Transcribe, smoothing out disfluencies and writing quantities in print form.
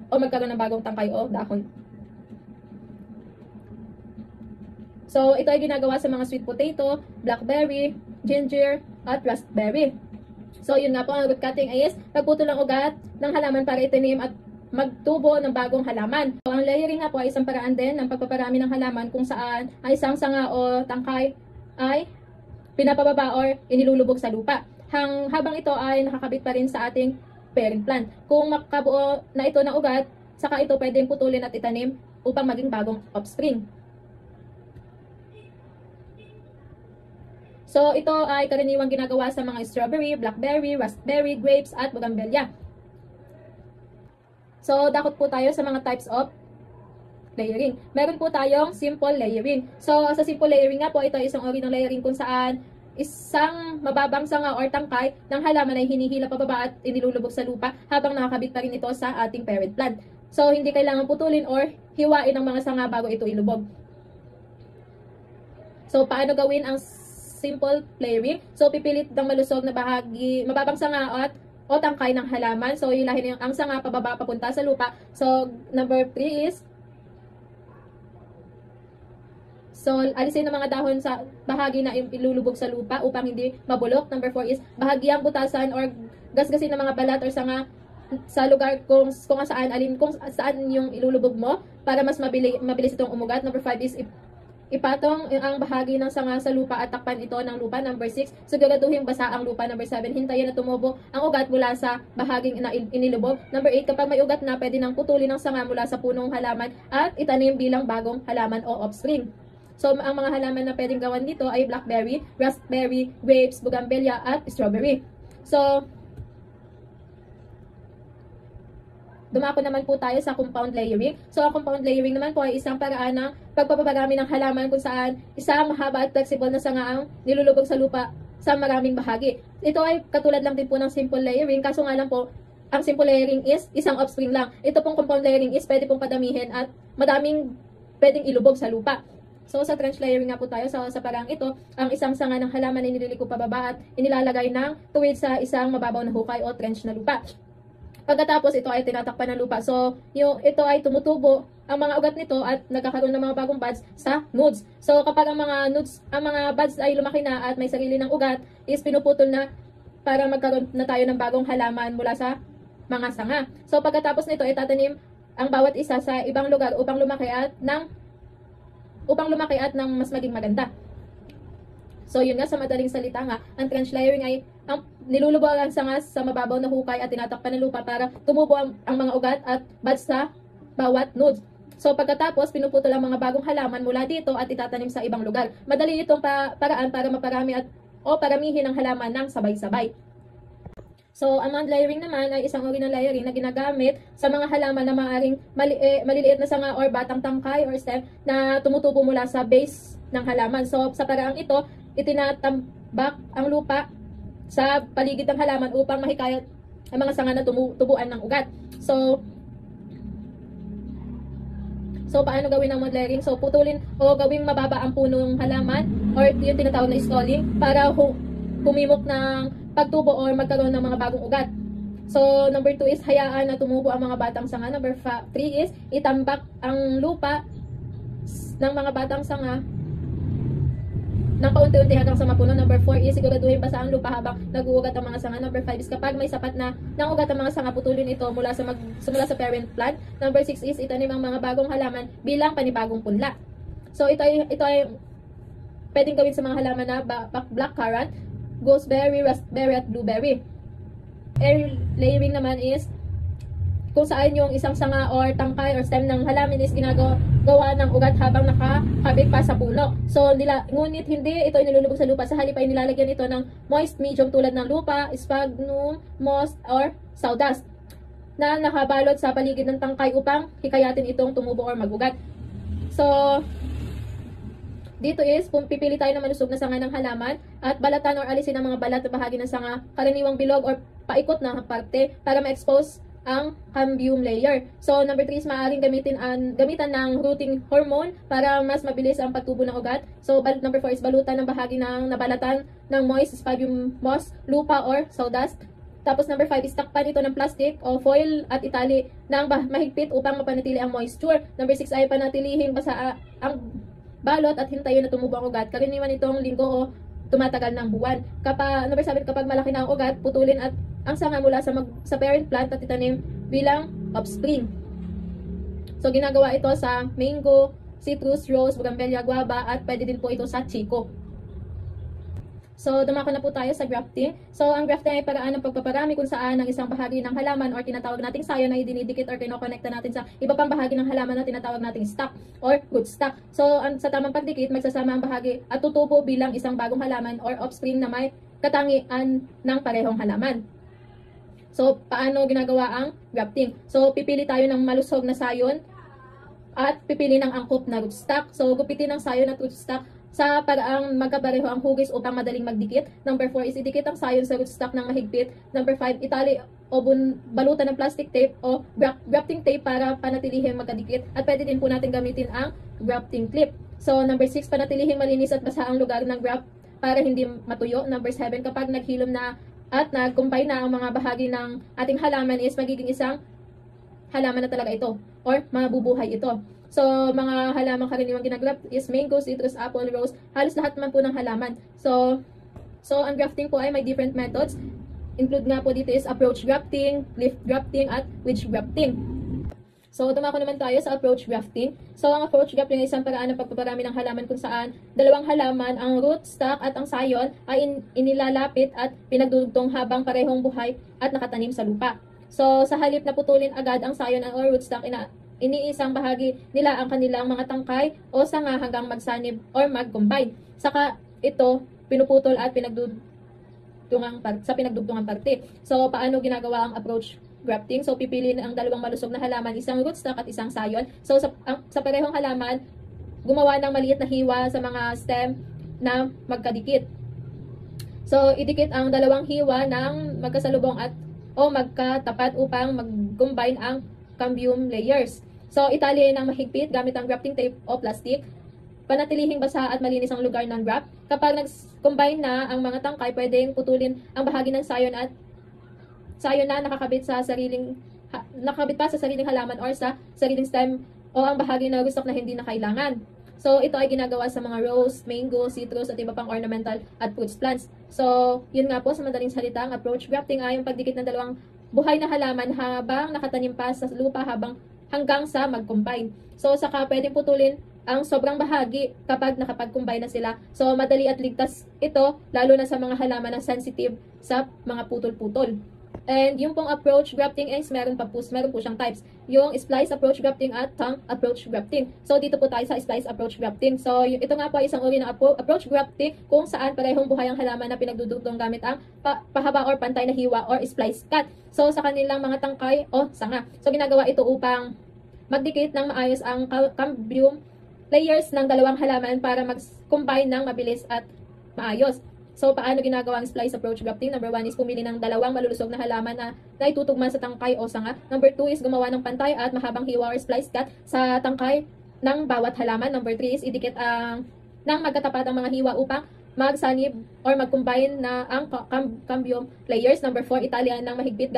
o magkaroon ng bagong tangkay o dahon. So, ito ay ginagawa sa mga sweet potato, blackberry, ginger, at raspberry. So, yun nga po, ang root cutting is pagputol ng ugat ng halaman para itanim at magtubo ng bagong halaman. So, ang layering nga po ay isang paraan din ng pagpaparami ng halaman kung saan ay isang sanga o tangkay ay pinapababa or inilulubog sa lupa. Habang ito ay nakakabit pa rin sa ating parent plant. Kung makabuo na ito ng ugat, saka ito pwedeng putulin at itanim upang maging bagong offspring. So, ito ay karaniwang ginagawa sa mga strawberry, blackberry, raspberry, grapes, at bougainvillea. So, dakot po tayo sa mga types of layering. Meron po tayong simple layering. So, sa simple layering nga po, ito ay isang uri ng layering kung saan isang mababang sanga or tangkay ng halaman ay hinihila pababa at inilulubog sa lupa habang nakakabit pa rin ito sa ating parent plant. So, hindi kailangan putulin or hiwain ang mga sanga bago ito ilubog. So, paano gawin ang simple layering? So, pipilit ng malusog na bahagi, mababang sanga o tangkay ng halaman. So, hilahin ang sanga pababa papunta sa lupa. So, number 3 is, so, alisin ang mga dahon sa bahagi na ilulubog sa lupa upang hindi mabulok. Number 4 is, bahagyang butasan or gasgasin ng mga balat or sanga sa lugar kung saan yung ilulubog mo para mas mabilis itong umugat. Number 5 is, ipatong ang bahagi ng sanga sa lupa at takpan ito ng lupa. Number 6, siguraduhin basa ang lupa. Number 7, hintayin na tumubo ang ugat mula sa bahaging inilubog. Number 8, kapag may ugat na, pwede nang putulin ang sanga mula sa punong halaman at itanim bilang bagong halaman o offspring. So, ang mga halaman na pwedeng gawan dito ay blackberry, raspberry, grapes, bougainvillea, at strawberry. So, dumako naman po tayo sa compound layering. So, ang compound layering naman po ay isang paraan ng pagpapaparami ng halaman kung saan isang mahaba at flexible na sanga ang nilulubog sa lupa sa maraming bahagi. Ito ay katulad lang din po ng simple layering, kaso nga lang po, ang simple layering is isang offspring lang. Ito pong compound layering is pwede pong padamihin at madaming pwedeng ilubog sa lupa. So, sa trench layering nga po tayo. So, sa parang ito, ang isang sanga ng halaman ay nililiko pababa at inilalagay ng tuwid sa isang mababaw na hukay o trench na lupa. Pagkatapos, ito ay tinatakpan ng lupa. So, ito ay tumutubo ang mga ugat nito at nagkakaroon ng mga bagong buds sa nodes. So, kapag ang mga buds ay lumaki na at may sarili ng ugat, is pinuputol na para magkaroon na tayo ng bagong halaman mula sa mga sanga. So, pagkatapos nito, itatanim ang bawat isa sa ibang lugar upang lumaki at ng mas maging maganda. So, yun nga, sa madaling salita nga, ang trench layering ay ang nilulubog ang sanga sa mababaw na hukay at tinatakpan ng lupa para tumubo ang mga ugat at buds sa bawat nodes. So, pagkatapos, pinuputol ang mga bagong halaman mula dito at itatanim sa ibang lugar. Madali itong paraan para maparami o paramihin ang halaman ng sabay-sabay. So, ang mound layering naman ay isang uri ng layering na ginagamit sa mga halaman na maaaring maliliit na sanga or batang tangkay or stem na tumutubo mula sa base ng halaman. So, sa paraang ito, itinatambak ang lupa sa paligid ng halaman upang mahikayat ang mga sanga na tubuan ng ugat. So, paano gawin ang mound layering? So, putulin o gawing mababa ang punong halaman or yung tinatawag na stalling para humimok ng pagtubo or magkaroon ng mga bagong ugat. So, number 2 is hayaan na tumubo ang mga batang sanga. Number 3 is itambak ang lupa ng mga batang sanga ng paunti-unti hanggang sa mapuno. Number 4 is siguraduhin basa ang lupa habang nag-uugat ang mga sanga. Number 5 is kapag may sapat na ng ugat ang mga sanga, putulin ito mula sa parent plant. Number 6 is itanim ang mga bagong halaman bilang panibagong punla. So, ito ay pwedeng gawin sa mga halaman na blackcurrant, gooseberry, raspberry, at blueberry. Air layering naman is kung saan yung isang sanga or tangkay or stem ng halaman is ginagawa ng ugat habang nakakabit pa sa puno. So, ngunit hindi ito inilulubog sa lupa. Sa halip ay nilalagyan ito ng moist medium tulad ng lupa, sphagnum, moss, or sawdust na nakabalot sa paligid ng tangkay upang hikayatin itong tumubo or magugat. So, dito is, pipili tayo ng malusog na sanga ng halaman at balatan or alisin ang mga balat na bahagi ng sanga, karaniwang bilog or paikot na parte para ma-expose ang cambium layer. So, number 3 is maaaring gamitan ng rooting hormone para mas mabilis ang pagtubo ng ugat. So, number 4 is balutan ng bahagi ng nabalatan ng moist sphagnum moss, lupa, or sawdust Tapos number 5 is takpan ito ng plastic o foil at itali ng mahigpit upang mapanatili ang moisture. Number 6 ay panatilihing basa ang balot at hintayin na tumubo ang ugat. Karaniwan itong linggo o tumatagal ng buwan. Number 7, kapag malaki na ang ugat, putulin at ang sanga mula sa parent plant at itanim bilang offspring. So ginagawa ito sa mango, citrus, rose, bougainvillea, guava at pwede din po ito sa chico. So, dumako na po tayo sa grafting. So, ang grafting ay paraan ng pagpaparami kung saan ang isang bahagi ng halaman or tinatawag nating sayon ay dinidikit or kinokonekta natin sa iba pang bahagi ng halaman na tinatawag nating stock or rootstock. So, sa tamang pagdikit, magsasama ang bahagi at tutubo bilang isang bagong halaman or offspring na may katangian ng parehong halaman. So, paano ginagawa ang grafting? So, pipili tayo ng malusog na sayon at pipili ng angkop na rootstock. So, gupitin ang sayon at rootstock sa paraang magkapareho ang hugis upang madaling magdikit. Number 4 is idikit ang sayon sa rootstock ng mahigpit. Number 5, itali o balutan ng plastic tape o grafting tape para panatilihing magkadikit. At pwede din po natin gamitin ang grafting clip. So, number 6, panatilihing malinis at basa ang lugar ng graft para hindi matuyo. Number 7, kapag naghilom na at nag-combine na ang mga bahagi ng ating halaman is magiging isang halaman na talaga ito or mabubuhay ito. So, mga halaman karaniwang ginagraft is mango, citrus, apple, rose, halos lahat man po ng halaman. So ang grafting po ay may different methods. Include nga po dito is approach grafting, leaf grafting, at wedge grafting. So, dumako naman tayo sa approach grafting. So, ang approach grafting ay isang paraan ng pagpaparami ng halaman kung saan dalawang halaman, ang rootstock at ang sayon, ay inilalapit at pinagdudugtong habang parehong buhay at nakatanim sa lupa. So, sa halip na putulin agad ang sayon o rootstock, iniisang bahagi nila ang kanilang mga tangkay o sanga hanggang magsanib or mag-combine. Saka ito pinuputol at sa pinagdugtungang parte. So, paano ginagawa ang approach grafting? So, pipili ang dalawang malusog na halaman, isang rootstock at isang sayon. So, sa parehong halaman, gumawa ng maliit na hiwa sa mga stem na magkadikit. So, idikit ang dalawang hiwa ng magkasalubong o magkatapat upang mag-combine ang cambium layers. So, itali ng mahigpit gamit ang grafting tape o plastic. Panatilihing basa at malinis ang lugar ng graft. Kapag nag-combine na ang mga tangkay, pwedeng putulin ang bahagi ng sayon na nakakabit pa sa sariling halaman or sa sariling stem o ang bahagi na rootstock na hindi na kailangan. So, ito ay ginagawa sa mga rose, mango, citrus at iba pang ornamental at fruits plants. So, yun nga po sa madaling salita, ang approach grafting ay yung pagdikit ng dalawang buhay na halaman habang nakatanim pa sa lupa hanggang sa mag-combine. So, saka pwedeng putulin ang sobrang bahagi kapag nakapag-combine na sila. So, madali at ligtas ito, lalo na sa mga halaman na sensitive sa mga putol-putol. And yung pong approach grafting is meron po siyang types. Yung splice approach grafting at tongue approach grafting. So, dito po tayo sa splice approach grafting. So, ito nga po ay isang uri ng approach grafting kung saan parehong buhay ang halaman na pinagdudugtong gamit ang pahaba or pantay na hiwa or splice cut. So, sa kanilang mga tangkay o sanga. So, ginagawa ito upang magdikit ng maayos ang cambium layers ng dalawang halaman para mag-combine ng mabilis at maayos. So, paano ginagawa ang splice approach grafting? Number 1 is pumili ng dalawang malulusog na halaman na itutugma sa tangkay o sanga. Number 2 is gumawa ng pantay at mahabang hiwa or splice cut sa tangkay ng bawat halaman. Number 3 is idikit ng magkatapat ang mga hiwa upang magsanib or mag-combine na ang cambium layers. Number 4, italian ng mahigpit